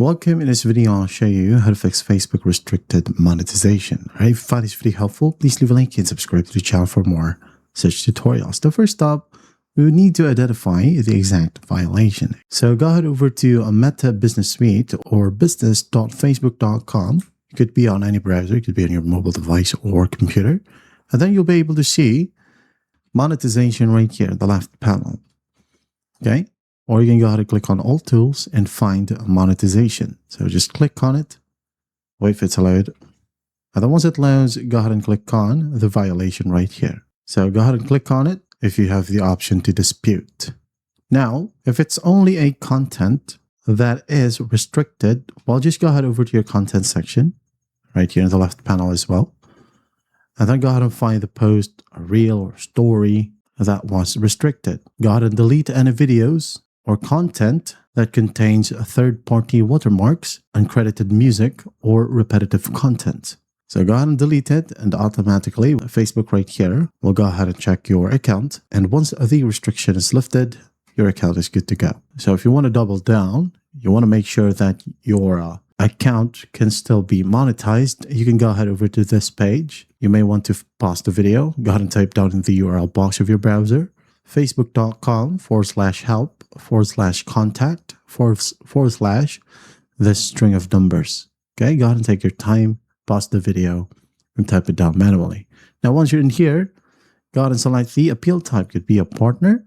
Welcome. In this video, I'll show you how to fix Facebook restricted monetization. If you find this video helpful, please leave a like and subscribe to the channel for more such tutorials. The first up, we would need to identify the exact violation. So go ahead over to a Meta Business Suite or business.facebook.com. It could be on any browser, it could be on your mobile device or computer. And then you'll be able to see monetization right here, the left panel. Okay. Or you can go ahead and click on All Tools and find monetization. So just click on it, wait for it to load. And then once it loads, go ahead and click on the violation right here. So go ahead and click on it if you have the option to dispute. Now, if it's only a content that is restricted, well, just go ahead over to your content section right here in the left panel as well. And then go ahead and find the post, a reel or story that was restricted. Go ahead and delete any videos or content that contains third-party watermarks, uncredited music, or repetitive content. So go ahead and delete it, and automatically Facebook right here will go ahead and check your account. And once the restriction is lifted, your account is good to go. So if you want to double down, you want to make sure that your account can still be monetized, you can go ahead over to this page. You may want to pause the video, go ahead and type down in the URL box of your browser, facebook.com/help/contact/ this string of numbers. Okay, go ahead and take your time, pause the video, and type it down manually. Now, once you're in here, go ahead and select the appeal type. Could be a partner.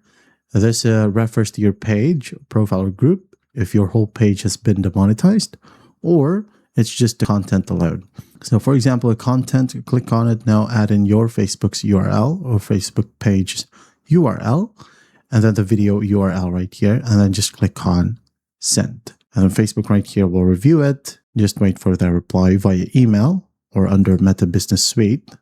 This refers to your page, profile, or group if your whole page has been demonetized, or it's just the content alone. So for example, a content, click on it, now add in your Facebook's URL or Facebook page's URL, and then the video URL right here, and then just click on send. And then Facebook right here will review it. Just wait for their reply via email or under Meta Business Suite.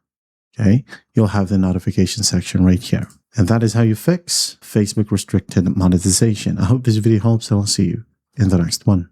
Okay, you'll have the notification section right here. And that is how you fix Facebook restricted monetization. I hope this video helps, and I'll see you in the next one.